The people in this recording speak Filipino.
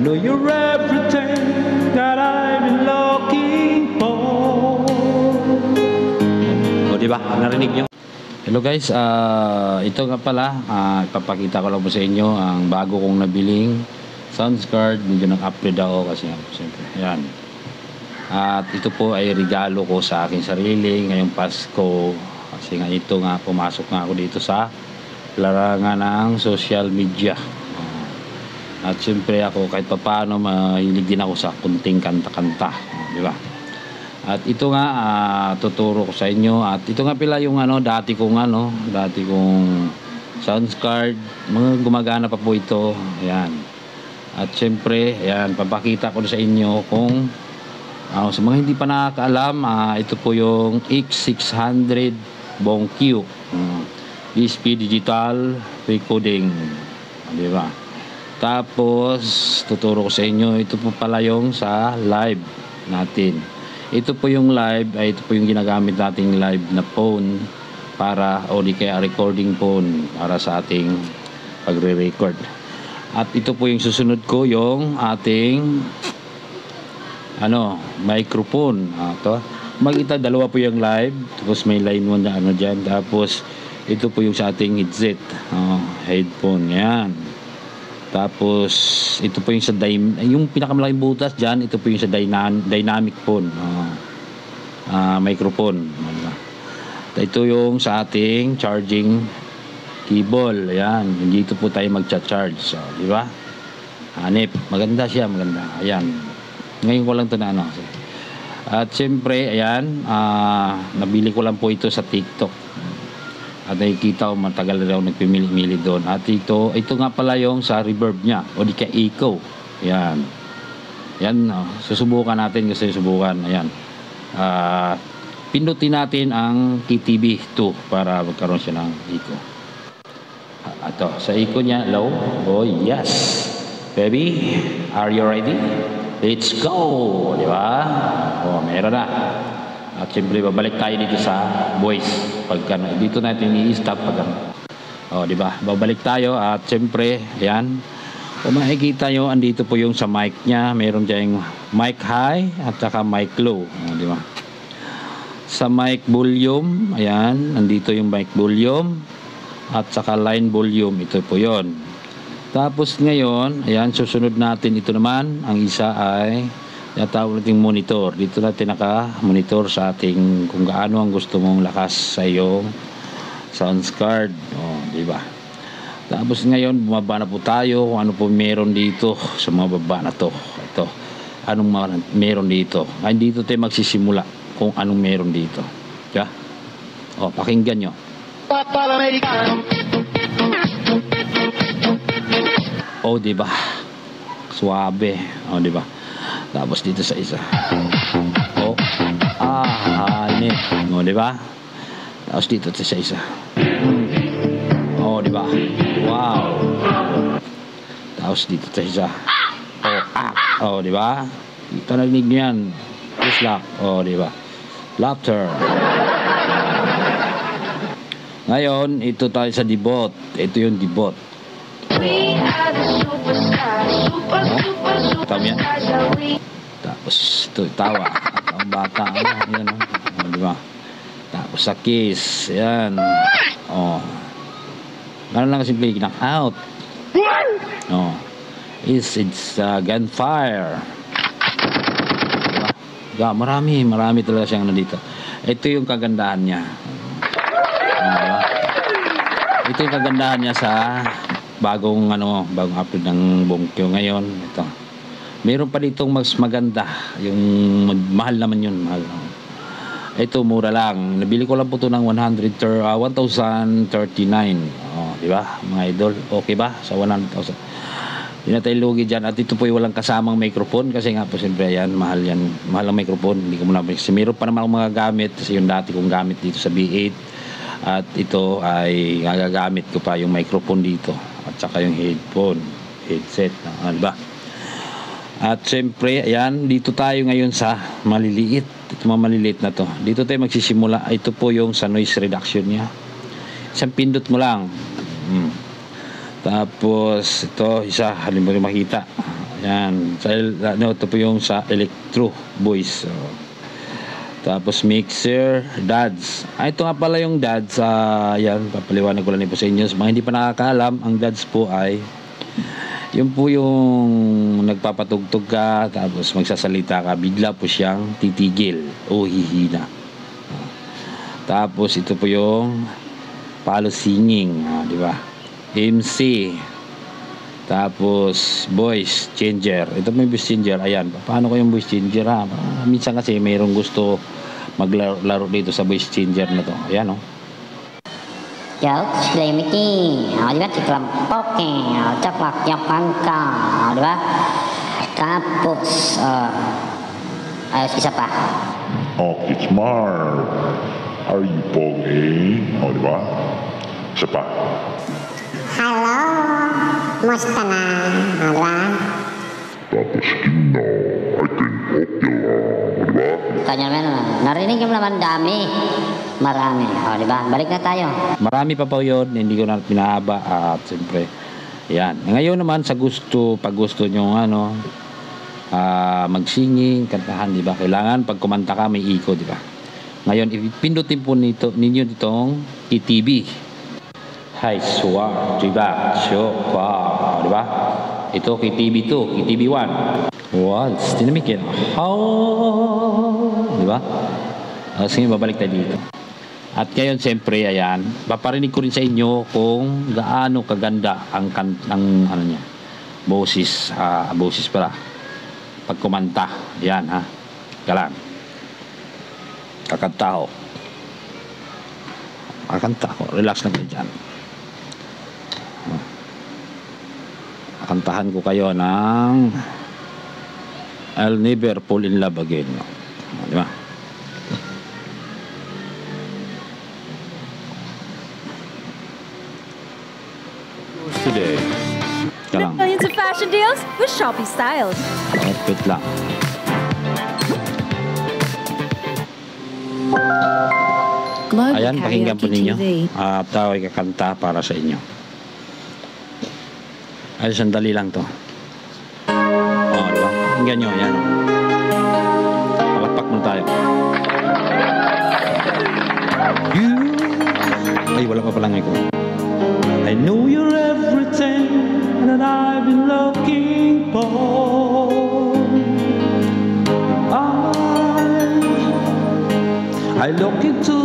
know you're everything that I've been looking for. O diba? Narinig nyo? Hello guys, ito nga pala, ipapakita ko lang po sa inyo ang bago kong nabiling sounds card. Medyo nag-upgrade ako kasi siyempre, yan. At ito po ay regalo ko sa aking sarili ngayong Pasko. Kasi nga ito nga, pumasok nga ako dito sa larangan ng social media. At siyempre ako kahit papaano mahilig din ako sa kunting kanta-kanta, di ba? At ito nga tuturo ko sa inyo. At ito nga pala yung dati kong sounds card. Mga gumagana pa po ito. Ayan. At siyempre, ayan, papakita ko sa inyo kung sa mga hindi pa nakakaalam, ito po yung X600 BONQ. DSP Digital Recording. Di ba? Tapos tuturo ko sa inyo, ito po pala yung sa live natin. Ito po yung live, ito po yung ginagamit nating live na phone para, o di kaya recording phone para sa ating pagre-record. At ito po yung susunod ko, yung ating microphone. Ito, makita dalawa po yung live, tapos may line 1 na dyan, tapos ito po yung sa ating headset, headphone, yan. Tapos ito po yung sa yung pinakamalaking butas dyan, ito po yung sa dynamic phone, microphone. Ito yung sa ating charging cable, ayan. Dito po tayo magcha-charge, so, di ba? Hanip, maganda siya, maganda. Ayan. Ngayon ko lang ito na At siyempre, ayan, nabili ko lang po ito sa TikTok. At nakikita ko matagal na daw nagpimili-mili doon. At ito nga pala yung sa reverb niya, o di kaya echo. Ayan. Yan, susubukan natin kasi susubukan. Ayan. Pindutin natin ang KTB 2 para magkaroon siya ng echo. Ito, sa echo niya, low. Oh, yes. Baby, are you ready? Let's go! Di ba? Oh, meron na. At siyempre, babalik tayo dito sa voice. Dito natin i-stop di ba? Babalik tayo at siyempre, ayan. Kung makikita nyo, andito po yung sa mic niya. Meron dyan mic high at saka mic low. Di ba? Sa mic volume, ayan, andito yung mic volume at saka line volume. Ito po yon. Tapos ngayon, ayan, susunod natin ito naman. Ang isa ay tawag nating monitor. Dito natin naka-monitor sa ating kung gaano ang gusto mong lakas sa iyong sounds card. Di ba? Tapos ngayon, bumaba na po tayo kung ano po meron dito sa mga baba na to. Ito. Anong meron dito? Dito tayo magsisimula kung anong meron dito. Yeah? Pakinggan nyo. Di ba? Suabe. Di ba? Tapos dito sa isa. Hanip. Di ba? Tapos dito sa isa. Di ba? Wow. Tapos dito sa isa. Di ba? Ito nagnig niyan. Islak. Di ba? Laughter. Ngayon, ito tayo sa debot. Ito yung debot. Tama yan. Tapos ito, tawa. Ang bata. Yan, di ba? Tapos sa kiss. Yan. Gano'n lang simple knock out. It's gunfire. Diba? Marami talaga siyang dito. Ito yung kagandahan niya. Ito yung kagandahan niya sa bagong upload ng BONQ ngayon. Ito. Meron pa ditong mas maganda. Yung mahal naman yun. Mahal. Ito mura lang. Nabili ko lang po ito ng 1,039. Di ba? Mga idol. Okay ba? Sa 100,000. Hindi na tayo lugi dyan. At ito po yung walang kasamang microphone. Kasi nga po siyempre yan. Mahal yan. Mahal ang microphone. Hindi ko muna. Kasi meron pa naman akong mga gamit. Kasi yung dati kong gamit dito sa B8. At ito ay gagagamit ko pa yung microphone dito. At saka yung headset. Diba? At siyempre, ayan, dito tayo ngayon sa maliliit. Ito mga maliliit na to. Dito tayo magsisimula. Ito po yung sa noise reduction niya. Isang pindot mo lang. Tapos, ito, isa, halimbawa makita. Yan. Ito po yung sa Electro Voice. Tapos mixer, dads. Ito nga pala yung dads. Yan, papaliwanag ko lang po sa inyo. Sa mga hindi pa nakakaalam, ang dads po ay yun po yung nagpapatugtog ka, tapos magsasalita ka, bigla po siyang titigil o hihina. Tapos ito po yung palo singing, di ba? MC. Tapos voice changer. Ito may voice changer. Ayan. Paano ko yung voice changer ha? Minsan kasi mayroong gusto maglaro dito sa voice changer na to. Ayan o. Jokes, limiting. Di ba? Tiklampoking. Capak, yapangka. Di ba? Tapos, ayos isa pa. It's Marv. Are you poking? Di ba? Isa pa. Hello, musta na? Di ba? Tapos Kino, I think okay lang. Di ba? Kanya naman, narinig yung naman dami. Marami. Di ba? Balik na tayo. Marami pa po yun. Hindi ko na pinahaba. At siyempre, yan. Ngayon naman sa pag gusto nyo mag-singing, kantahan, di ba? Kailangan pag kumanta ka may iko, di ba? Ngayon, ipindutin po ninyo ditong TTB. Hai suwa, di ba? Di ba? Ito KTB 2, KTB 1. Once, dinamikin. Di ba? Sige, babalik tayo dito. At ngayon, siyempre, ayan, paparinig ko rin sa inyo kung gaano kaganda ang ano niya, boses pala. Pag kumanta, yan ha. Galang. Kakanta ko. Relax lang kayo dyan. Kakantahan ko kayo ng I'll Never Fall in Love Again. Di ba? Today. Millions of fashion deals with Shopee Styles. Outfit lang. Ayan, pakinggan po ninyo. Tayo ay kakanta para sa inyo. Ay, sandali lang to. Diba? Pakinggan nyo, ayan. Palakpak mo tayo. Ay, wala pa palang iko. I know you're everything that I've been looking for. I look into